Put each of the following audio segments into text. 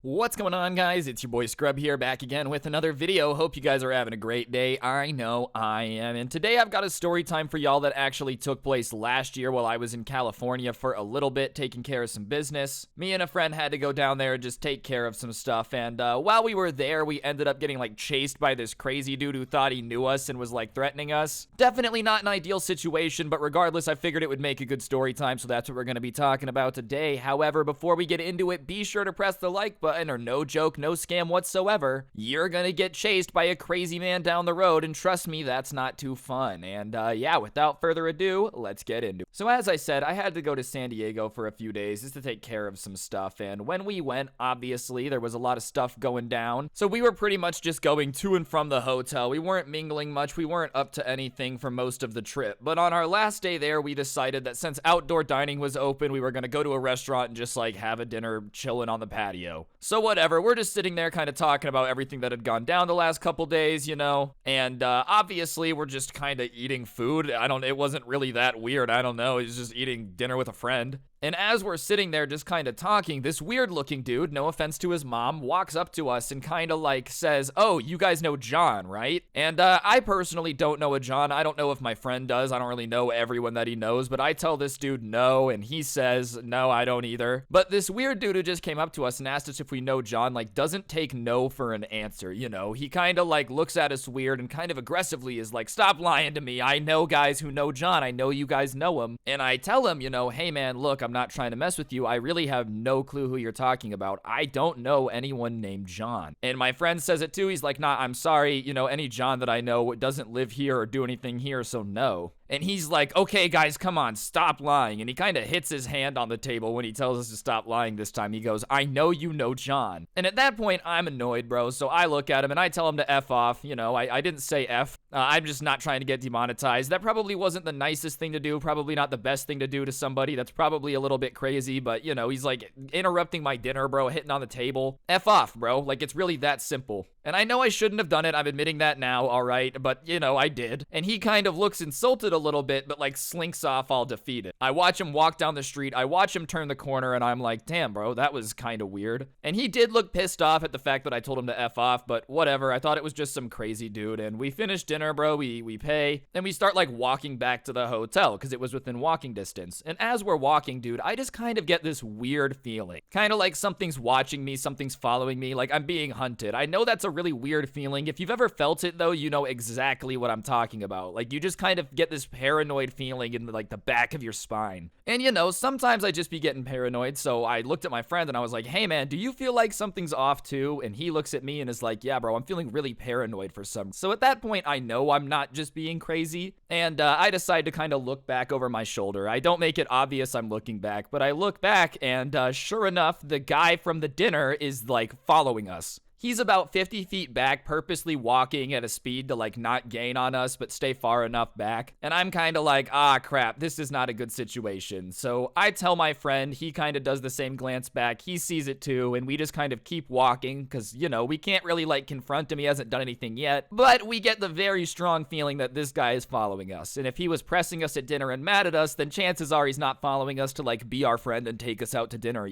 What's going on, guys? It's your boy Scrub here, back again with another video. Hope you guys are having a great day. I know I am. And today I've got a story time for y'all that actually took place last year while I was in California for a little bit, taking care of some business. Me and a friend had to go down there and just take care of some stuff. And while we were there, we ended up getting chased by this crazy dude who thought he knew us and was threatening us. Definitely not an ideal situation, but regardless, I figured it would make a good story time, so that's what we're going to be talking about today. However, before we get into it, be sure to press the like button, or no joke, no scam whatsoever, you're gonna get chased by a crazy man down the road, and trust me, that's not too fun. And yeah, without further ado, let's get into it. So as I said, I had to go to San Diego for a few days just to take care of some stuff, and when we went, obviously, there was a lot of stuff going down, so we were pretty much just going to and from the hotel. We weren't mingling much, we weren't up to anything for most of the trip, but on our last day there, we decided that since outdoor dining was open, we were gonna go to a restaurant and just have a dinner chilling on the patio. So whatever, we're just sitting there kind of talking about everything that had gone down the last couple days, and obviously we're just kind of eating food. It wasn't really that weird, I don't know, it's just eating dinner with a friend. And as we're sitting there just kind of talking, this weird looking dude, no offense to his mom, walks up to us and kind of says, "Oh, you guys know John, right?" And I personally don't know a John. I don't know if my friend does. I don't really know everyone that he knows, but I tell this dude no, and he says, "No, I don't either." But this weird dude who just came up to us and asked us if we know John, doesn't take no for an answer, He kind of looks at us weird and kind of aggressively is "Stop lying to me. I know guys who know John. I know you guys know him." And I tell him, "Hey man, look, I'm not trying to mess with you. I really have no clue who you're talking about. I don't know anyone named John." And my friend says it too. He's like, "Nah, I'm sorry. Any John that I know doesn't live here or do anything here, so no." And he's like, "Okay, guys, come on, stop lying." And he kind of hits his hand on the table when he tells us to stop lying this time. He goes, "I know you know John." And at that point, I'm annoyed, bro. So I look at him and I tell him to F off. I didn't say F. I'm just not trying to get demonetized. That probably wasn't the nicest thing to do. Probably not the best thing to do to somebody. That's probably a little bit crazy. But, he's interrupting my dinner, bro, hitting on the table. F off, bro. It's really that simple. And I know I shouldn't have done it. I'm admitting that now, all right? But, I did. And he kind of looks insulted a little bit, but slinks off all defeated. I watch him walk down the street. I watch him turn the corner, and I'm like, damn, bro, that was kind of weird. And he did look pissed off at the fact that I told him to F off, but whatever. I thought it was just some crazy dude. And we finished dinner, bro. We pay. Then we start walking back to the hotel because it was within walking distance. And as we're walking, dude, I just kind of get this weird feeling. Kind of something's watching me, something's following me, I'm being hunted. I know that's a really weird feeling. If you've ever felt it, though, you know exactly what I'm talking about. You just kind of get this paranoid feeling in the back of your spine. And sometimes I just be getting paranoid, so I looked at my friend and I was like, "Hey man, do you feel like something's off too?" And he looks at me and is like, "Yeah, bro, I'm feeling really paranoid for some." So at that point, I know I'm not just being crazy, and I decide to kind of look back over my shoulder. I don't make it obvious I'm looking back, but I look back, and sure enough, the guy from the dinner is following us. He's about 50 feet back, purposely walking at a speed to not gain on us, but stay far enough back. And I'm kind of ah, crap, this is not a good situation. So I tell my friend, he kind of does the same glance back. He sees it too, and we just kind of keep walking because, we can't really confront him. He hasn't done anything yet. But we get the very strong feeling that this guy is following us. And if he was pressing us at dinner and mad at us, then chances are he's not following us to be our friend and take us out to dinner,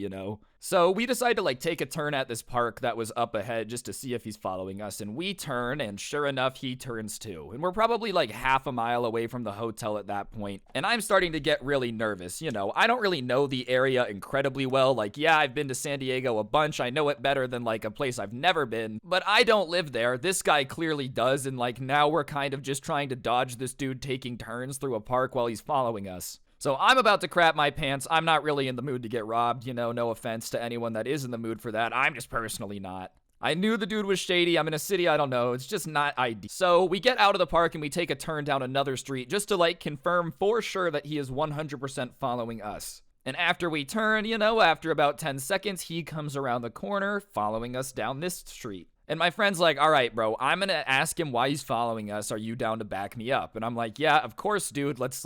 So we decide to take a turn at this park that was up ahead just to see if he's following us, and we turn, and sure enough, he turns too. And we're probably half a mile away from the hotel at that point, and I'm starting to get really nervous. I don't really know the area incredibly well. Yeah, I've been to San Diego a bunch. I know it better than a place I've never been, but I don't live there. This guy clearly does, and now we're kind of just trying to dodge this dude taking turns through a park while he's following us. So I'm about to crap my pants. I'm not really in the mood to get robbed, no offense to anyone that is in the mood for that. I'm just personally not. I knew the dude was shady. I'm in a city I don't know. It's just not ideal. So we get out of the park and we take a turn down another street just to confirm for sure that he is 100% following us. And after we turn, after about 10 seconds, he comes around the corner following us down this street. And my friend's like, all right, bro, I'm gonna ask him why he's following us. Are you down to back me up? And I'm like, yeah, of course, dude. Let's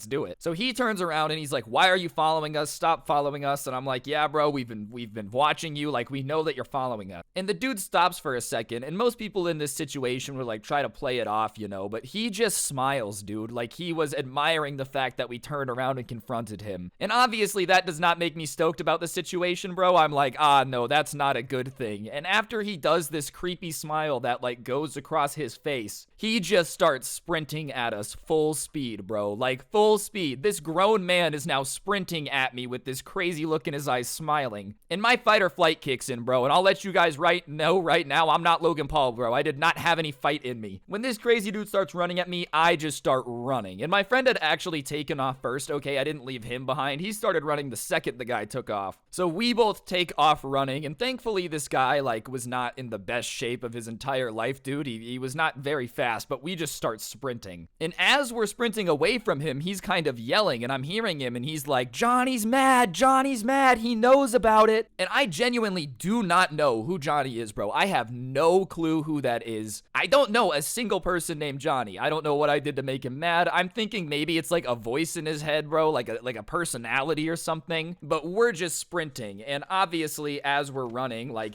do it. So he turns around and he's like, why are you following us? Stop following us. And I'm like, yeah, bro, we've been watching you. Like, we know that you're following us. And the dude stops for a second, and most people in this situation would like try to play it off, you know, but he just smiles, dude, like he was admiring the fact that we turned around and confronted him. And obviously that does not make me stoked about the situation, bro. I'm like, no, that's not a good thing. And after he does this creepy smile that like goes across his face, he just starts sprinting at us full speed, bro, like full speed. This grown man is now sprinting at me with this crazy look in his eyes, smiling. And my fight or flight kicks in, bro, and I'll let you guys know right now, I'm not Logan Paul, bro. I did not have any fight in me. When this crazy dude starts running at me, I just start running. And my friend had actually taken off first. Okay, I didn't leave him behind. He started running the second the guy took off. So we both take off running, and thankfully this guy like was not in the best shape of his entire life, dude. He was not very fast, but we just start sprinting. And as we're sprinting away from him, he's kind of yelling, and I'm hearing him, and he's like, Johnny's mad, Johnny's mad, he knows about it. And I genuinely do not know who Johnny is, bro. I have no clue who that is. I don't know a single person named Johnny. I don't know what I did to make him mad. I'm thinking maybe it's like a voice in his head, bro, like a personality or something. But we're just sprinting, and obviously as we're running, like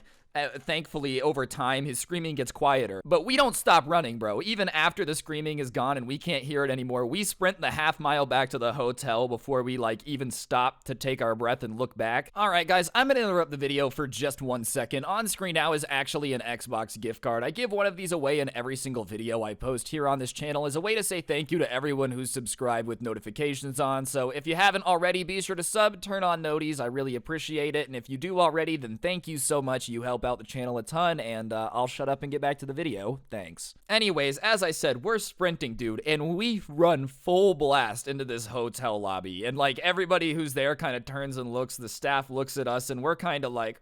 thankfully, over time, his screaming gets quieter. But we don't stop running, bro. Even after the screaming is gone and we can't hear it anymore, we sprint the half mile back to the hotel before we, like, even stop to take our breath and look back. All right, guys, I'm gonna interrupt the video for just 1 second. On screen now is actually an Xbox gift card. I give one of these away in every single video I post here on this channel as a way to say thank you to everyone who's subscribed with notifications on. So if you haven't already, be sure to sub, turn on noties. I really appreciate it. And if you do already, then thank you so much. You help out the channel a ton, and I'll shut up and get back to the video. Thanks. Anyways, as I said, we're sprinting, dude, and we run full blast into this hotel lobby, and like everybody who's there kind of turns and looks, the staff looks at us, and we're kind of like,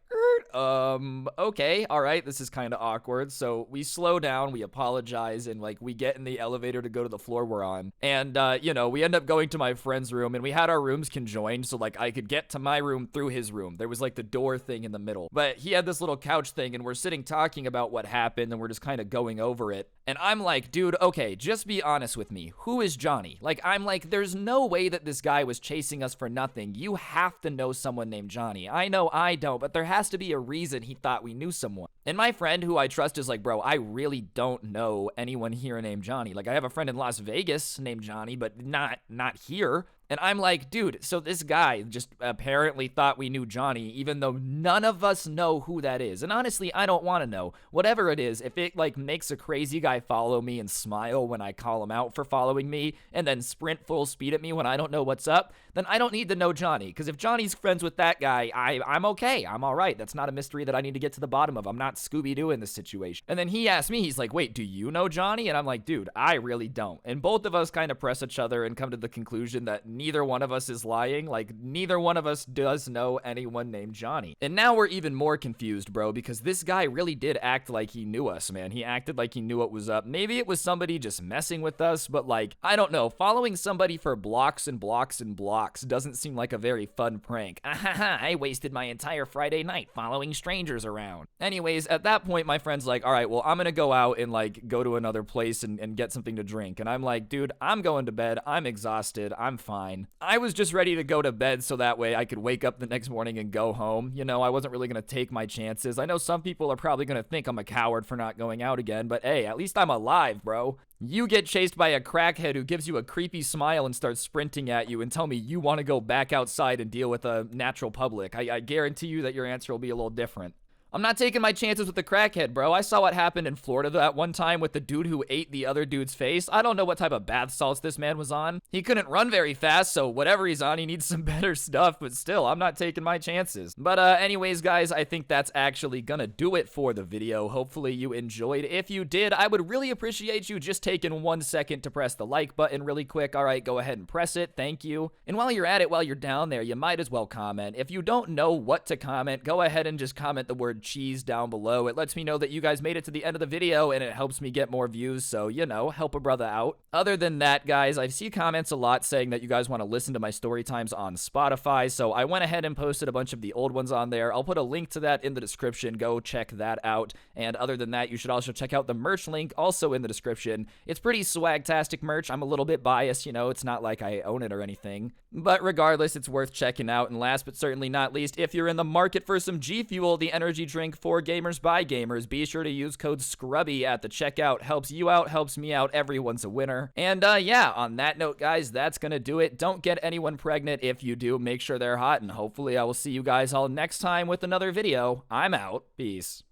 okay, all right, this is kind of awkward. So we slow down, we apologize, and like we get in the elevator to go to the floor we're on. And you know, we end up going to my friend's room, and we had our rooms conjoined, so like I could get to my room through his room. There was like the door thing in the middle, but he had this little couch thing, and we're sitting talking about what happened, and we're just kind of going over it. And I'm like, dude, okay, just be honest with me. Who is Johnny? Like, I'm like, there's no way that this guy was chasing us for nothing. You have to know someone named Johnny. I know I don't, but there has to be a reason he thought we knew someone. And my friend, who I trust, is like, bro, I really don't know anyone here named Johnny. Like, I have a friend in Las Vegas named Johnny, but not here. And I'm like, dude, so this guy just apparently thought we knew Johnny, even though none of us know who that is. And honestly, I don't want to know. Whatever it is, if it like makes a crazy guy follow me and smile when I call him out for following me, and then sprint full speed at me when I don't know what's up, then I don't need to know Johnny. Because if Johnny's friends with that guy, I'm okay. I'm all right. That's not a mystery that I need to get to the bottom of. I'm not Scooby-Doo in this situation. And then he asked me, he's like, wait, do you know Johnny? And I'm like, dude, I really don't. And both of us kind of press each other and come to the conclusion that neither one of us is lying. Like, neither one of us does know anyone named Johnny. And now we're even more confused, bro, because this guy really did act like he knew us, man. He acted like he knew what was up. Maybe it was somebody just messing with us, but like, I don't know. Following somebody for blocks and blocks and blocks doesn't seem like a very fun prank. I wasted my entire Friday night following strangers around. Anyways, at that point, my friend's like, all right, well, I'm gonna go out and like go to another place and get something to drink. And I'm like, dude, I'm going to bed. I'm exhausted. I'm fine. I was just ready to go to bed so that way I could wake up the next morning and go home. You know, I wasn't really going to take my chances. I know some people are probably going to think I'm a coward for not going out again, but hey, at least I'm alive, bro. You get chased by a crackhead who gives you a creepy smile and starts sprinting at you and tell me you want to go back outside and deal with a natural public. I guarantee you that your answer will be a little different. I'm not taking my chances with the crackhead, bro. I saw what happened in Florida that one time with the dude who ate the other dude's face. I don't know what type of bath salts this man was on. He couldn't run very fast, so whatever he's on, he needs some better stuff, but still, I'm not taking my chances. But anyways, guys, I think that's actually gonna do it for the video. Hopefully you enjoyed. If you did, I would really appreciate you just taking 1 second to press the like button really quick. All right, go ahead and press it. Thank you. And while you're at it, while you're down there, you might as well comment. If you don't know what to comment, go ahead and just comment the word cheese down below. It lets me know that you guys made it to the end of the video, and it helps me get more views, so, you know, help a brother out. Other than that, guys, I see comments a lot saying that you guys want to listen to my story times on Spotify, so I went ahead and posted a bunch of the old ones on there. I'll put a link to that in the description. Go check that out. And other than that, you should also check out the merch link, also in the description. It's pretty swag-tastic merch. I'm a little bit biased, you know, it's not like I own it or anything. But regardless, it's worth checking out. And last but certainly not least, if you're in the market for some G Fuel, the energy drink for gamers by gamers, be sure to use code SCRUBBY at the checkout. Helps you out, helps me out, everyone's a winner. And yeah, on that note, guys, that's gonna do it. Don't get anyone pregnant. If you do, make sure they're hot, and hopefully I will see you guys all next time with another video. I'm out. Peace.